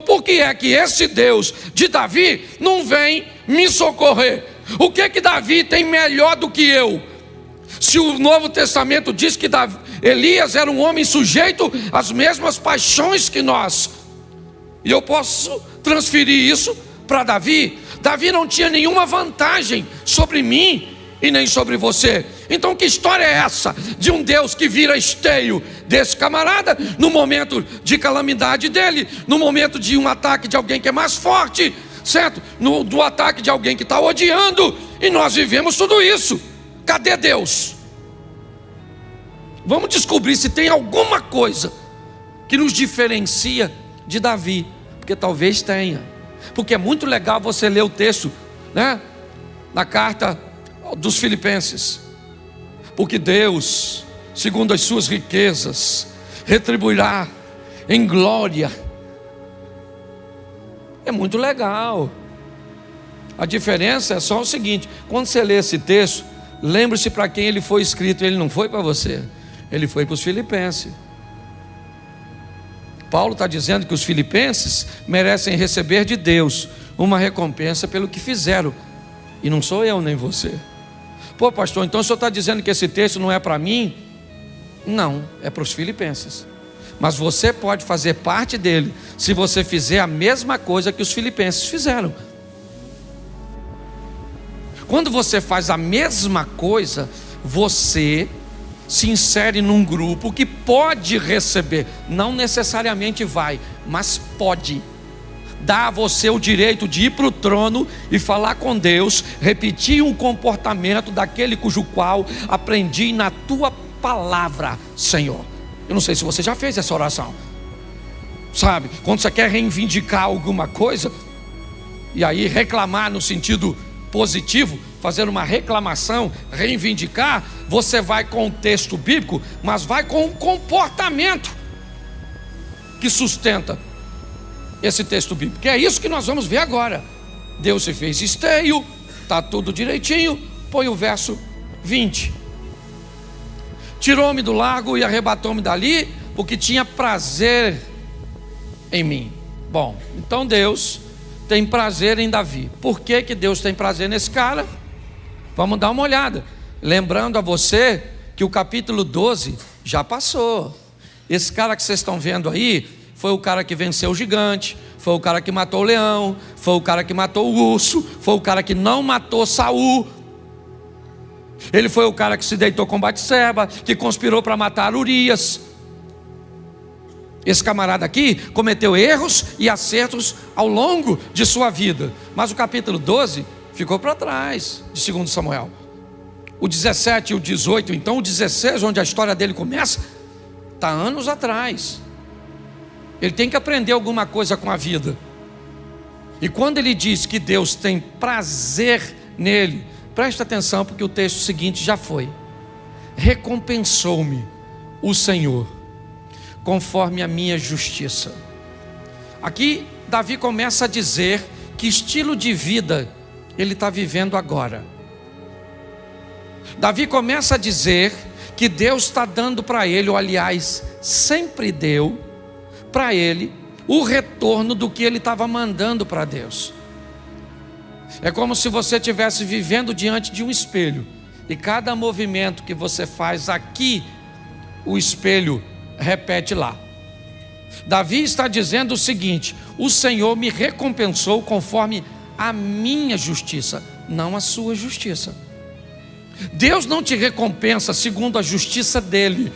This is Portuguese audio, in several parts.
Por que é que esse Deus de Davi não vem me socorrer? O que que Davi tem melhor do que eu? Se o Novo Testamento diz que Elias era um homem sujeito às mesmas paixões que nós, e eu posso transferir isso para Davi. Davi não tinha nenhuma vantagem sobre mim e nem sobre você. Então que história é essa de um Deus que vira esteio desse camarada no momento de calamidade dele, no momento de um ataque de alguém que é mais forte, certo? Do ataque de alguém que está odiando, e nós vivemos tudo isso. Cadê Deus? Vamos descobrir se tem alguma coisa que nos diferencia de Davi, porque talvez tenha. Porque é muito legal você ler o texto, né, na carta dos Filipenses. Porque Deus, segundo as suas riquezas, retribuirá em glória. É muito legal. A diferença é só o seguinte: quando você lê esse texto, lembre-se para quem ele foi escrito. Ele não foi para você, ele foi para os filipenses. Paulo está dizendo que os filipenses merecem receber de Deus uma recompensa pelo que fizeram, e não sou eu nem você. Pô, pastor, então o senhor está dizendo que esse texto não é para mim? Não, é para os filipenses. Mas você pode fazer parte dele se você fizer a mesma coisa que os filipenses fizeram. Quando você faz a mesma coisa, você se insere num grupo que pode receber, não necessariamente vai, mas pode. Dá a você o direito de ir para o trono e falar com Deus, repetir um comportamento daquele cujo qual aprendi na tua palavra, Senhor. Eu não sei se você já fez essa oração, sabe? Quando você quer reivindicar alguma coisa, e aí reclamar no sentido positivo, fazer uma reclamação, reivindicar, você vai com o texto bíblico, mas vai com um comportamento que sustenta esse texto bíblico, que é isso que nós vamos ver agora. Deus se fez esteio, está tudo direitinho. Põe o verso 20. Tirou-me do lago e arrebatou-me dali, porque tinha prazer em mim. Bom, então Deus tem prazer em Davi. Por que que Deus tem prazer nesse cara? Vamos dar uma olhada. Lembrando a você que o capítulo 12 já passou. Esse cara que vocês estão vendo aí foi o cara que venceu o gigante, foi o cara que matou o leão, foi o cara que matou o urso, foi o cara que não matou Saul. Ele foi o cara que se deitou com Batseba, que conspirou para matar Urias. Esse camarada aqui cometeu erros e acertos ao longo de sua vida, mas o capítulo 12 ficou para trás de 2 Samuel. O 17 e o 18, então o 16, onde a história dele começa, está anos atrás. Ele tem que aprender alguma coisa com a vida. E quando ele diz que Deus tem prazer nele, presta atenção, porque o texto seguinte já foi: recompensou-me o Senhor conforme a minha justiça. Aqui Davi começa a dizer que estilo de vida ele está vivendo agora. Davi começa a dizer que Deus está dando para ele, ou aliás, sempre deu para ele o retorno do que ele estava mandando para Deus. É como se você estivesse vivendo diante de um espelho, e cada movimento que você faz aqui, o espelho repete lá. Davi está dizendo o seguinte: o Senhor me recompensou conforme a minha justiça, não a sua justiça. Deus não te recompensa segundo a justiça dele.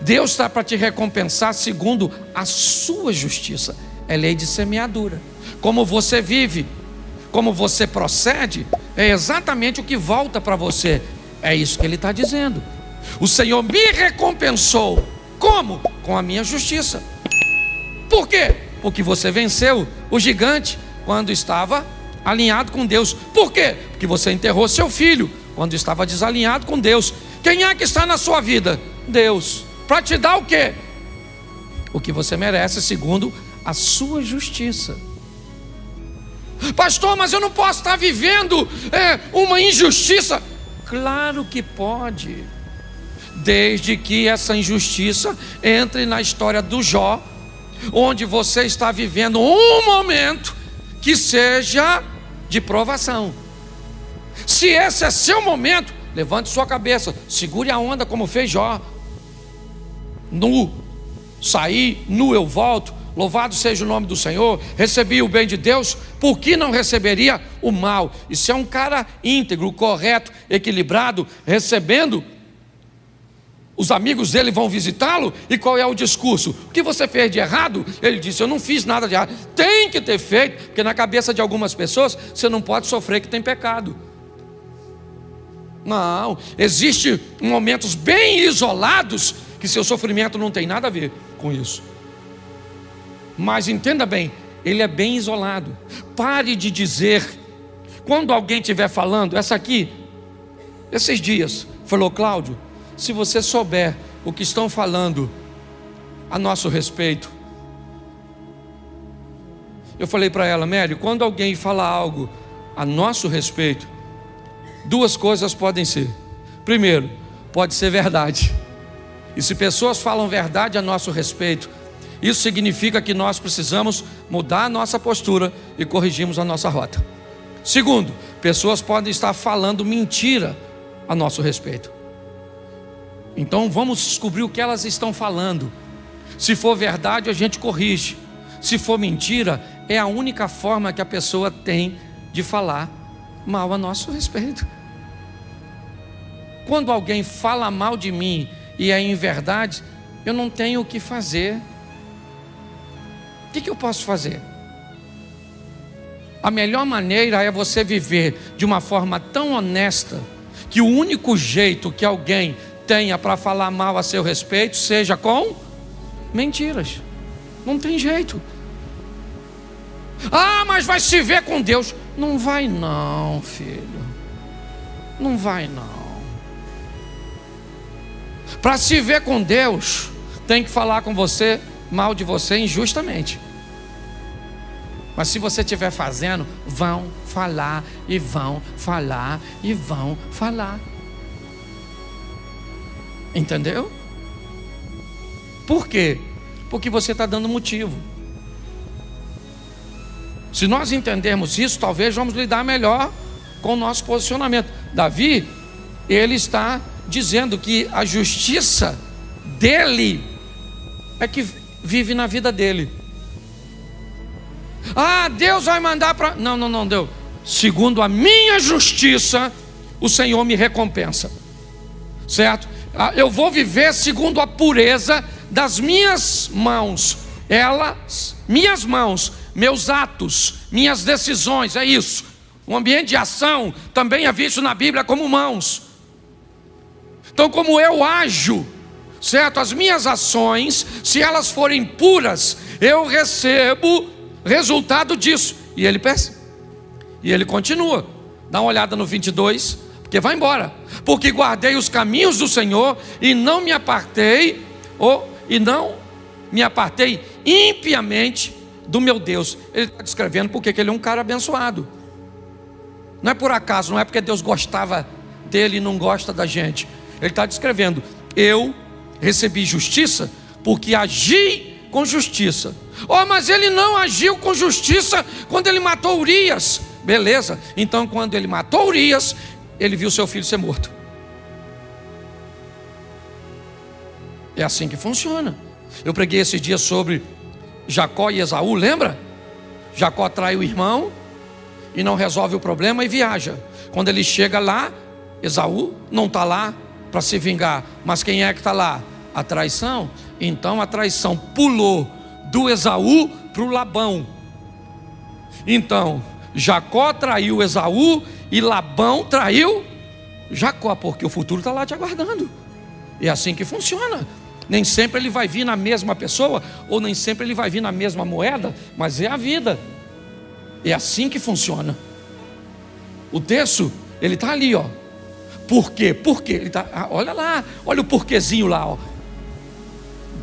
Deus está para te recompensar segundo a sua justiça. É lei de semeadura. Como você vive, como você procede, é exatamente o que volta para você. É isso que ele está dizendo. O Senhor me recompensou. Como? Com a minha justiça. Por quê? Porque você venceu o gigante quando estava alinhado com Deus. Por quê? Porque você enterrou seu filho quando estava desalinhado com Deus. Quem é que está na sua vida? Deus. Para te dar o quê? O que você merece segundo a sua justiça. Pastor, mas eu não posso estar vivendo uma injustiça. Claro que pode, desde que essa injustiça entre na história do Jó, onde você está vivendo um momento que seja de provação. Se esse é seu momento, levante sua cabeça, segure a onda como fez Jó. Nu, saí, nu eu volto, louvado seja o nome do Senhor, recebi o bem de Deus, por que não receberia o mal? E se é um cara íntegro, correto, equilibrado, recebendo, os amigos dele vão visitá-lo, e qual é o discurso? O que você fez de errado? Ele disse, eu não fiz nada de errado. Tem que ter feito, porque na cabeça de algumas pessoas, você não pode sofrer que tem pecado. Não, existem momentos bem isolados, que seu sofrimento não tem nada a ver com isso. Mas entenda bem, ele é bem isolado. Pare de dizer, quando alguém estiver falando, essa aqui, esses dias, falou, Cláudio, se você souber o que estão falando a nosso respeito. Eu falei para ela, Mary, quando alguém fala algo a nosso respeito, duas coisas podem ser. Primeiro, pode ser verdade. E se pessoas falam verdade a nosso respeito, isso significa que nós precisamos mudar a nossa postura e corrigirmos a nossa rota. Segundo, pessoas podem estar falando mentira a nosso respeito. Então vamos descobrir o que elas estão falando. Se for verdade, a gente corrige. Se for mentira, é a única forma que a pessoa tem de falar mal a nosso respeito. Quando alguém fala mal de mim e é em verdade, eu não tenho o que fazer. O que eu posso fazer? A melhor maneira é você viver de uma forma tão honesta que o único jeito que alguém tenha para falar mal a seu respeito seja com mentiras. Não tem jeito. Ah, mas vai se ver com Deus. Não vai não, filho. Não vai não. Para se ver com Deus, tem que falar com você mal de você injustamente. Mas se você estiver fazendo, vão falar e vão falar e vão falar. Entendeu? Por quê? Porque você está dando motivo. Se nós entendermos isso, talvez vamos lidar melhor com o nosso posicionamento. Davi, ele está dizendo que a justiça dele é que vive na vida dele. Ah, Deus vai mandar para... Não, Deus. Segundo a minha justiça, o Senhor me recompensa. Certo? Eu vou viver segundo a pureza das minhas mãos. Minhas mãos, meus atos, minhas decisões, é isso. O ambiente de ação também é visto na Bíblia como mãos. Então, como eu ajo, certo? As minhas ações, se elas forem puras, eu recebo resultado disso. E ele continua. Dá uma olhada no 22, porque vai embora. Porque guardei os caminhos do Senhor e não me apartei impiamente do meu Deus. Ele está descrevendo porque ele é um cara abençoado. Não é por acaso, não é porque Deus gostava dele e não gosta da gente. Ele está descrevendo, eu recebi justiça porque agi com justiça. Oh, mas ele não agiu com justiça quando ele matou Urias. Beleza, então quando ele matou Urias, ele viu seu filho ser morto. É assim que funciona. Eu preguei esses dias sobre Jacó e Esaú, lembra? Jacó trai o irmão e não resolve o problema e viaja. Quando ele chega lá, Esaú não está lá para se vingar, mas quem é que está lá? A traição. Então a traição pulou do Esaú para o Labão. Então Jacó traiu Esaú e Labão traiu Jacó, porque o futuro está lá te aguardando. É assim que funciona. Nem sempre ele vai vir na mesma pessoa, ou nem sempre ele vai vir na mesma moeda, mas é a vida. É assim que funciona. O texto, ele está ali, ó. Por quê? Por quê? Ele tá, olha lá, olha o porquezinho lá, ó.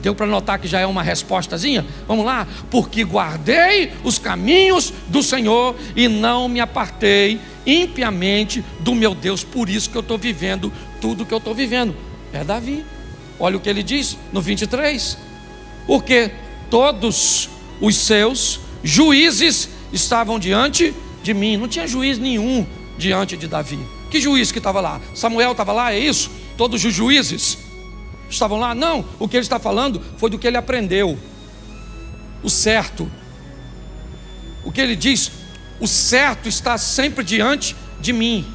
Deu para notar que já é uma respostazinha? Vamos lá. Porque guardei os caminhos do Senhor e não me apartei impiamente do meu Deus. Por isso que eu estou vivendo tudo que eu estou vivendo. É Davi. Olha o que ele diz no 23. Por quê? todos os seus juízes estavam diante de mim. Não tinha juiz nenhum diante de Davi. Que juiz que estava lá? Samuel estava lá, é isso? Todos os juízes estavam lá? Não, o que ele está falando foi do que ele aprendeu. O certo. O que ele diz, o certo está sempre diante de mim.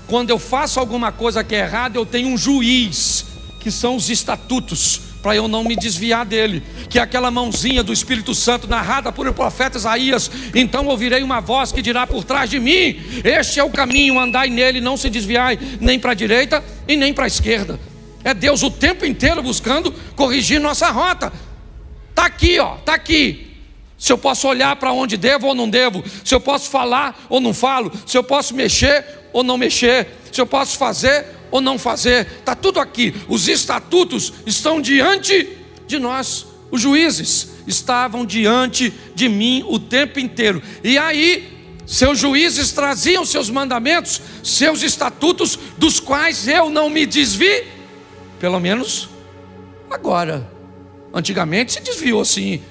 Quando eu faço alguma coisa que é errada, eu tenho um juiz, que são os estatutos, para eu não me desviar dele, que é aquela mãozinha do Espírito Santo narrada por o profeta Isaías. Então ouvirei uma voz que dirá por trás de mim: este é o caminho, andai nele, não se desviai nem para a direita e nem para a esquerda. É Deus o tempo inteiro buscando corrigir nossa rota. Está aqui, ó, está aqui. Se eu posso olhar para onde devo ou não devo, se eu posso falar ou não falo, se eu posso mexer ou não mexer, se eu posso fazer ou não fazer, está tudo aqui. Os estatutos estão diante de nós. Os juízes estavam diante de mim o tempo inteiro. E aí, seus juízes traziam seus mandamentos, seus estatutos, dos quais eu não me desvi, pelo menos agora. Antigamente se desviou sim.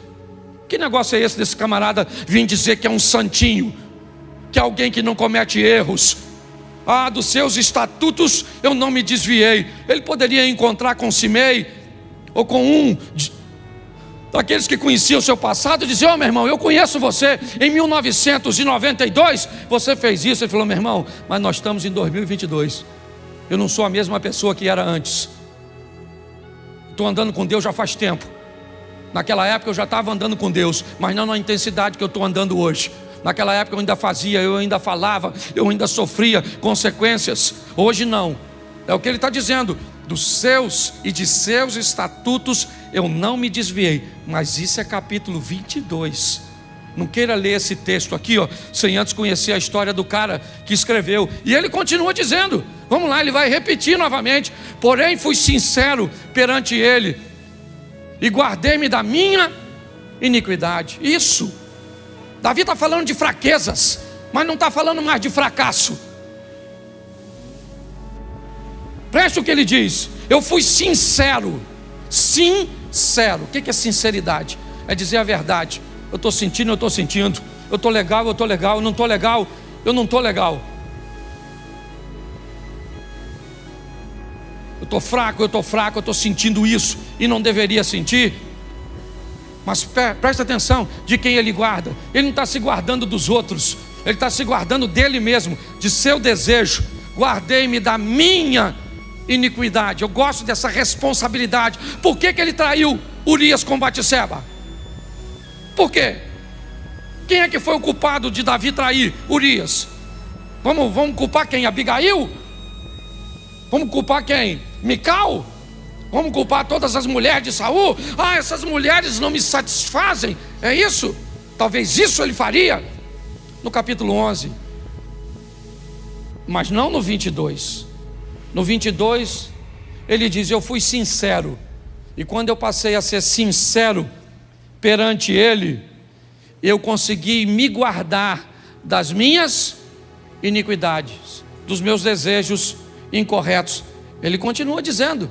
Que negócio é esse desse camarada vir dizer que é um santinho, que é alguém que não comete erros? Ah, dos seus estatutos eu não me desviei. Ele poderia encontrar com Simei, ou com um daqueles que conheciam o seu passado, e dizer: ó, meu irmão, eu conheço você, em 1992 você fez isso. Ele falou: meu irmão, mas nós estamos em 2022, eu não sou a mesma pessoa que era antes. Estou andando com Deus já faz tempo. Naquela época eu já estava andando com Deus, mas não na intensidade que eu estou andando hoje. Naquela época eu ainda fazia, eu ainda falava, eu ainda sofria consequências. Hoje não. É o que ele está dizendo: dos seus e de seus estatutos eu não me desviei. Mas isso é capítulo 22. Não queira ler esse texto aqui, ó, sem antes conhecer a história do cara que escreveu. E ele continua dizendo, vamos lá, ele vai repetir novamente: porém fui sincero perante ele e guardei-me da minha iniquidade. Isso. Davi está falando de fraquezas, mas não está falando mais de fracasso. Preste o que ele diz: eu fui sincero. Sincero. O que é sinceridade? É dizer a verdade. Eu estou sentindo, eu estou sentindo. Eu estou legal, eu estou legal. Eu não estou legal, eu não estou legal. Eu estou fraco, eu estou sentindo isso e não deveria sentir. Mas presta atenção de quem ele guarda. Ele não está se guardando dos outros, ele está se guardando dele mesmo, de seu desejo. Guardei-me da minha iniquidade. Eu gosto dessa responsabilidade. Por que ele traiu Urias com Batseba? Por quê? Quem é que foi o culpado de Davi trair Urias? Vamos culpar quem? Abigail? Vamos culpar quem? Mical? Vamos culpar todas as mulheres de Saul? Ah, essas mulheres não me satisfazem. É isso? Talvez isso ele faria no capítulo 11. Mas não no 22. No 22 ele diz: eu fui sincero. E quando eu passei a ser sincero perante ele, eu consegui me guardar das minhas iniquidades, dos meus desejos incorretos. Ele continua dizendo: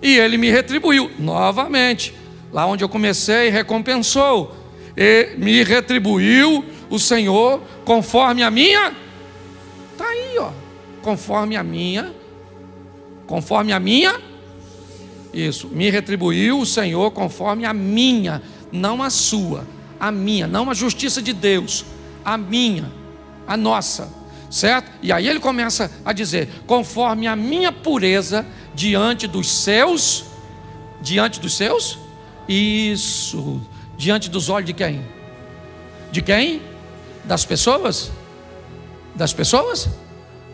e ele me retribuiu novamente. Lá onde eu comecei, recompensou. E me retribuiu o Senhor conforme a minha. Está aí, ó. Conforme a minha. Isso. Me retribuiu o Senhor conforme a minha. Não a sua. A minha. Não a justiça de Deus. A minha. A nossa. Certo? E aí ele começa a dizer: conforme a minha pureza diante dos seus. Diante dos seus? Isso. Diante dos olhos de quem? De quem? Das pessoas? Das pessoas?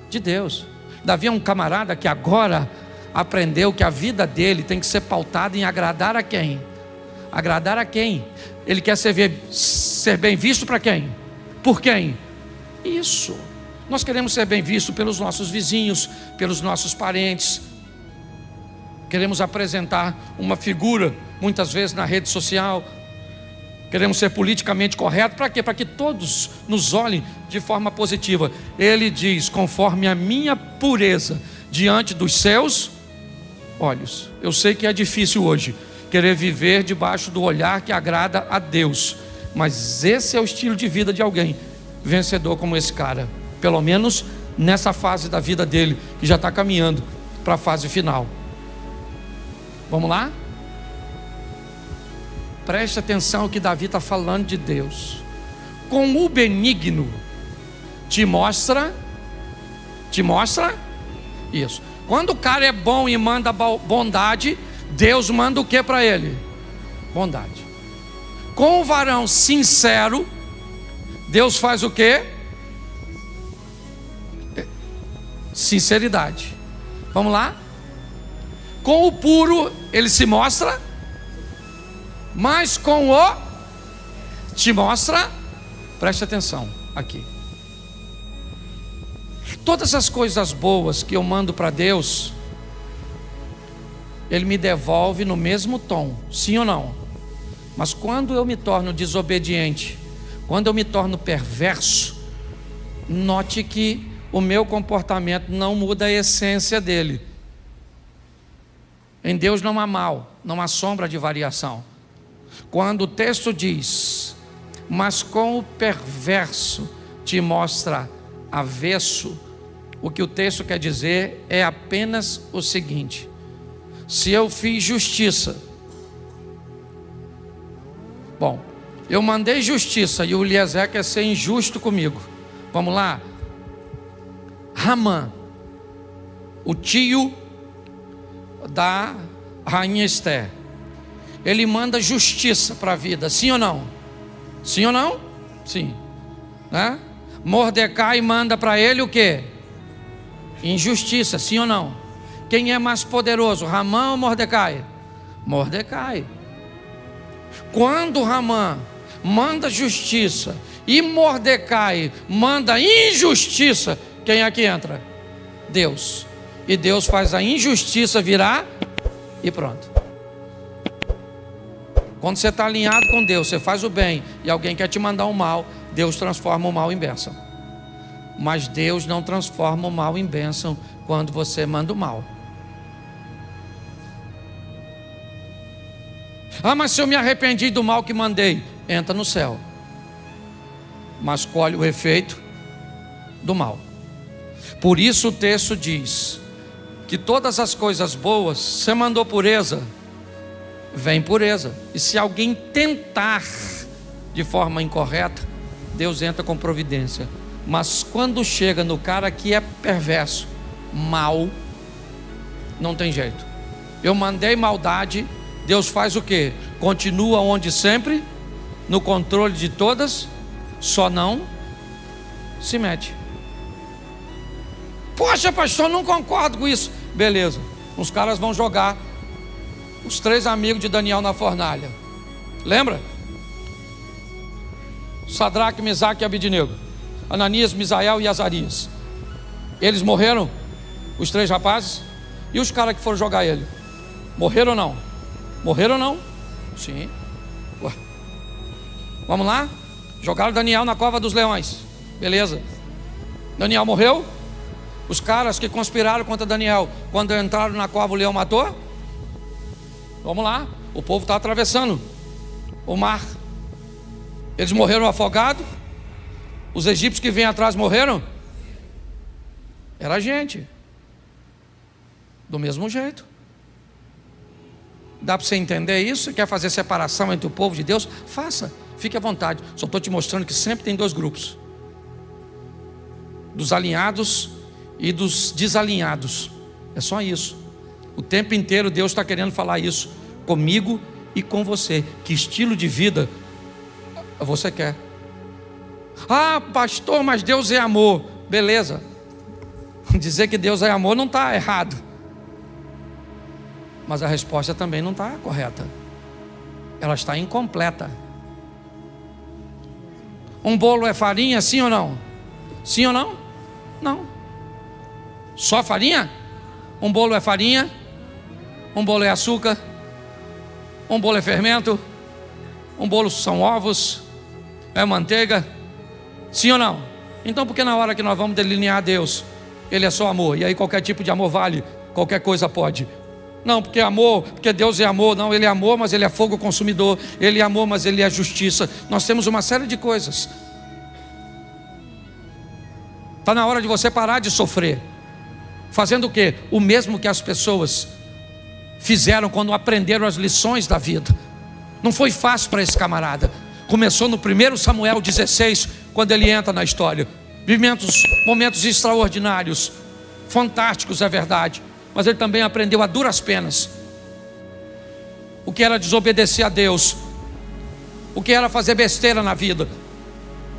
De Deus. Davi é um camarada que agora aprendeu que a vida dele tem que ser pautada em agradar a quem? Agradar a quem? Ele quer ser bem visto para quem? Por quem? Isso. Nós queremos ser bem vistos pelos nossos vizinhos, pelos nossos parentes. Queremos apresentar uma figura, muitas vezes na rede social. Queremos ser politicamente corretos. Para quê? Para que todos nos olhem de forma positiva. Ele diz: conforme a minha pureza diante dos seus olhos. Eu sei que é difícil hoje. querer viver debaixo do olhar que agrada a Deus. Mas esse é o estilo de vida de alguém vencedor como esse cara, pelo menos nessa fase da vida dele, que já está caminhando para a fase final. Vamos lá? Preste atenção ao que Davi está falando de Deus. Com o benigno te mostra isso. Quando o cara é bom e manda bondade, Deus manda o que para ele? Bondade. Com o varão sincero, Deus faz o que? Sinceridade. Vamos lá? Com o puro ele se mostra, mas com o te mostra. Preste atenção aqui. Todas as coisas boas que eu mando para Deus, Ele me devolve no mesmo tom, sim ou não? Mas quando eu me torno desobediente, quando eu me torno perverso, note que o meu comportamento não muda a essência dele. Em Deus não há mal, não há sombra de variação. Quando o texto diz, mas com o perverso te mostra avesso, o que o texto quer dizer é apenas o seguinte: se eu fiz justiça, bom, eu mandei justiça e o Eliezer quer ser injusto comigo. Vamos lá? Ramã, o tio da rainha Esther, ele manda justiça para a vida, sim ou não? Sim ou não? Sim, né? Mordecai manda para ele o quê? Injustiça, sim ou não? Quem é mais poderoso, Ramã ou Mordecai? Mordecai. Quando Ramã manda justiça e Mordecai manda injustiça, quem é que entra? Deus. E Deus faz a injustiça virar e pronto. Quando você está alinhado com Deus, você faz o bem e alguém quer te mandar o mal, Deus transforma o mal em bênção. Mas Deus não transforma o mal em bênção quando você manda o mal. Ah, mas se eu me arrependi do mal que mandei, entra no céu, mas colhe o efeito do mal. Por isso o texto diz que todas as coisas boas, você mandou pureza, vem pureza. E se alguém tentar de forma incorreta, Deus entra com providência. Mas quando chega no cara que é perverso, mal, não tem jeito. Eu mandei maldade, Deus faz o quê? Continua onde sempre, no controle de todas, só não se mete. Poxa, pastor, não concordo com isso. Beleza, os caras vão jogar os 3 amigos de Daniel na fornalha. Lembra? Sadraque, Mesaque e Abednego, Ananias, Misael e Azarias. Eles morreram, os 3 rapazes. E os caras que foram jogar ele, morreram ou não? Morreram ou não? Sim. Ué. Vamos lá? Jogaram Daniel na cova dos leões. Beleza. Daniel morreu. Os caras que conspiraram contra Daniel, quando entraram na cova, o leão matou. Vamos lá. O povo está atravessando o mar. Eles morreram afogados. Os egípcios que vêm atrás morreram. Era gente. Do mesmo jeito. Dá para você entender isso? Você quer fazer separação entre o povo de Deus? Faça, fique à vontade. Só estou te mostrando que sempre tem 2 grupos: dos alinhados e dos desalinhados. É só isso. O tempo inteiro Deus está querendo falar isso comigo e com você. Que estilo de vida você quer? Ah, pastor, mas Deus é amor. Beleza. Dizer que Deus é amor não está errado, mas a resposta também não está correta. Ela está incompleta. Um bolo é farinha, sim ou não? Sim ou não? Não. Só farinha? Um bolo é farinha, um bolo é açúcar, um bolo é fermento, um bolo são ovos, é manteiga. Sim ou não? Então por que na hora que nós vamos delinear Deus, Ele é só amor, e aí qualquer tipo de amor vale, qualquer coisa pode? Não, porque amor, porque Deus é amor. Não, Ele é amor, mas Ele é fogo consumidor. Ele é amor, mas Ele é justiça. Nós temos uma série de coisas. Está na hora de você parar de sofrer. Fazendo o quê? O mesmo que as pessoas fizeram quando aprenderam as lições da vida. Não foi fácil para esse camarada. Começou no 1 Samuel 16, quando ele entra na história. Momentos extraordinários, fantásticos, é verdade. Mas ele também aprendeu a duras penas o que era desobedecer a Deus, o que era fazer besteira na vida.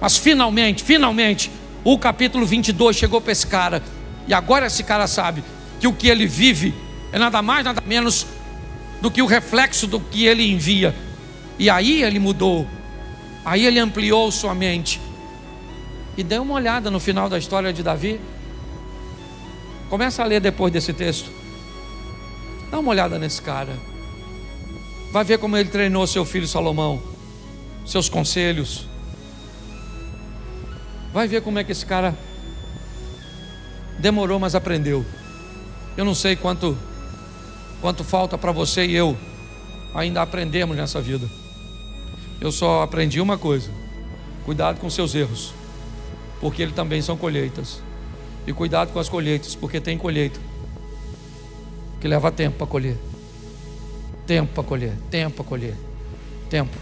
Mas finalmente, o capítulo 22 chegou para esse cara. E agora esse cara sabe que o que ele vive é nada mais, nada menos do que o reflexo do que ele envia. E aí ele mudou. Aí ele ampliou sua mente. E dê uma olhada no final da história de Davi. Começa a ler depois desse texto. Dá uma olhada nesse cara. Vai ver como ele treinou seu filho Salomão, seus conselhos. Vai ver como é que esse cara demorou, mas aprendeu. Eu não sei quanto falta para você e eu ainda aprendermos nessa vida. Eu só aprendi uma coisa: cuidado com seus erros, porque eles também são colheitas. E cuidado com as colheitas, porque tem colheita que leva tempo para colher. Tempo para colher, tempo para colher, tempo.